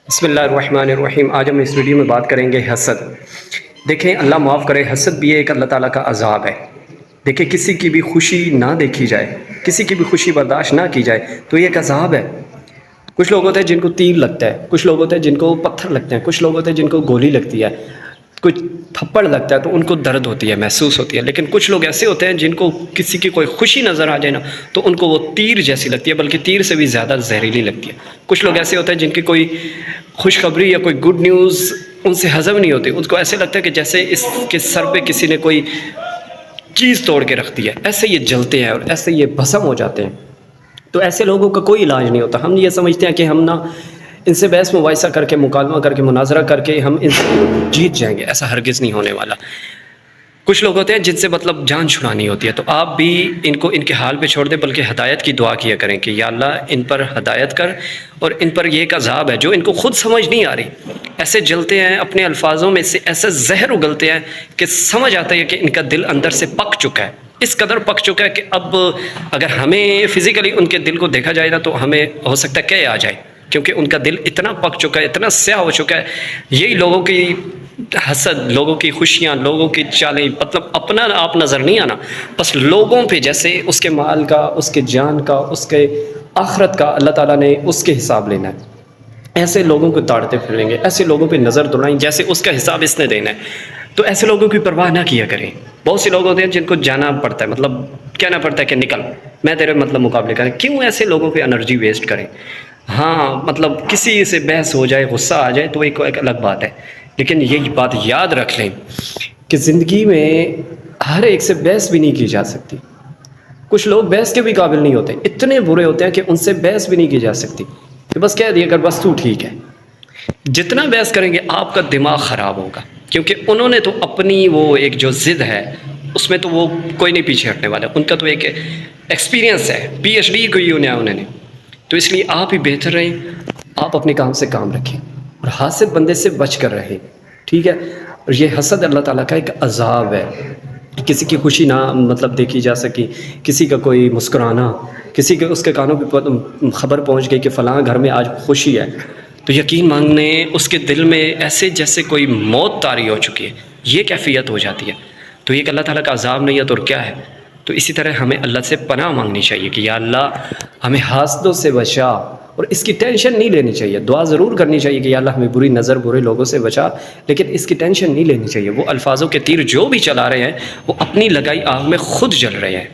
بسم اللہ الرحمن الرحیم۔ آج ہم اس ویڈیو میں بات کریں گے حسد۔ دیکھیں، اللہ معاف کرے، حسد بھی ایک اللہ تعالیٰ کا عذاب ہے۔ دیکھیں، کسی کی بھی خوشی نہ دیکھی جائے، کسی کی بھی خوشی برداشت نہ کی جائے تو یہ ایک عذاب ہے۔ کچھ لوگ ہوتے ہیں جن کو تیر لگتا ہے، کچھ لوگ ہوتے ہیں جن کو پتھر لگتے ہیں، کچھ لوگ ہوتے ہیں جن کو گولی لگتی ہے، کچھ تھپڑ لگتا ہے تو ان کو درد ہوتی ہے، محسوس ہوتی ہے۔ لیکن کچھ لوگ ایسے ہوتے ہیں جن کو کسی کی کوئی خوشی نظر آ جائے نا تو ان کو وہ تیر جیسی لگتی ہے، بلکہ تیر سے بھی زیادہ زہریلی لگتی ہے۔ کچھ لوگ ایسے ہوتے ہیں جن کی کوئی خوشخبری یا کوئی گڈ نیوز ان سے ہضم نہیں ہوتی، ان کو ایسے لگتا ہے کہ جیسے اس کے سر پہ کسی نے کوئی چیز توڑ کے رکھ دی ہے، ایسے یہ جلتے ہیں اور ایسے یہ بھسم ہو جاتے ہیں۔ تو ایسے لوگوں کا کوئی علاج نہیں ہوتا۔ ہم یہ سمجھتے ہیں کہ ہم نا ان سے بحث مباحثہ کر کے، مکالمہ کر کے، مناظرہ کر کے ہم ان سے جیت جائیں گے، ایسا ہرگز نہیں ہونے والا۔ کچھ لوگ ہوتے ہیں جن سے مطلب جان چھڑانی ہوتی ہے، تو آپ بھی ان کو ان کے حال پہ چھوڑ دیں، بلکہ ہدایت کی دعا کیا کریں کہ یا اللہ ان پر ہدایت کر، اور ان پر یہ ایک عذاب ہے جو ان کو خود سمجھ نہیں آ رہی، ایسے جلتے ہیں، اپنے الفاظوں میں سے ایسے زہر اگلتے ہیں کہ سمجھ آتا ہے کہ ان کا دل اندر سے پک چکا ہے، اس قدر پک چکا ہے کہ اب اگر ہمیں فزیکلی ان کے دل کو دیکھا جائے نا تو ہمیں ہو سکتا ہے کہ آ جائے، کیونکہ ان کا دل اتنا پک چکا ہے، اتنا سیاہ ہو چکا ہے۔ یہی لوگوں کی حسد، لوگوں کی خوشیاں، لوگوں کی چالیں، مطلب اپنا آپ نظر نہیں آنا، بس لوگوں پہ جیسے اس کے مال کا، اس کے جان کا، اس کے آخرت کا اللہ تعالیٰ نے اس کے حساب لینا ہے۔ ایسے لوگوں کو تاڑتے پھریں گے، ایسے لوگوں پہ نظر دوڑائیں جیسے اس کا حساب اس نے دینا ہے، تو ایسے لوگوں کی پرواہ نہ کیا کریں۔ بہت سے لوگ ہوتے ہیں جن کو جانا پڑتا ہے، مطلب کہنا پڑتا ہے کہ نکل، میں تیرے مطلب مقابلے کریں، کیوں ایسے لوگوں پہ انرجی ویسٹ کریں؟ ہاں مطلب کسی سے بحث ہو جائے، غصہ آ جائے تو ایک الگ بات ہے، لیکن یہ بات یاد رکھ لیں کہ زندگی میں ہر ایک سے بحث بھی نہیں کی جا سکتی۔ کچھ لوگ بحث کے بھی قابل نہیں ہوتے، اتنے برے ہوتے ہیں کہ ان سے بحث بھی نہیں کی جا سکتی، کہ بس کہہ دیا کر بس تو ٹھیک ہے۔ جتنا بحث کریں گے آپ کا دماغ خراب ہوگا، کیونکہ انہوں نے تو اپنی وہ ایک جو ضد ہے اس میں تو وہ کوئی نہیں پیچھے ہٹنے والا، ان کا تو ایک ایکسپیرینس ہے، پی ایچ ڈی کی ہوئی انہوں نے۔ تو اس لیے آپ ہی بہتر رہیں، آپ اپنے کام سے کام رکھیں اور حاسد بندے سے بچ کر رہیں، ٹھیک ہے؟ اور یہ حسد اللہ تعالیٰ کا ایک عذاب ہے۔ کسی کی خوشی نہ مطلب دیکھی جا سکی، کسی کا کوئی مسکرانا، کسی کے اس کے کانوں پہ خبر پہنچ گئی کہ فلاں گھر میں آج خوشی ہے، تو یقین مانگنے اس کے دل میں ایسے جیسے کوئی موت طاری ہو چکی ہے، یہ کیفیت ہو جاتی ہے۔ تو یہ کہ اللہ تعالیٰ کا عذاب نہیں ہے تو اور کیا ہے؟ تو اسی طرح ہمیں اللہ سے پناہ مانگنی چاہیے کہ یا اللہ ہمیں حاسدوں سے بچا، اور اس کی ٹینشن نہیں لینی چاہیے۔ دعا ضرور کرنی چاہیے کہ یا اللہ ہمیں بری نظر، برے لوگوں سے بچا، لیکن اس کی ٹینشن نہیں لینی چاہیے۔ وہ الفاظوں کے تیر جو بھی چلا رہے ہیں وہ اپنی لگائی آگ میں خود جل رہے ہیں۔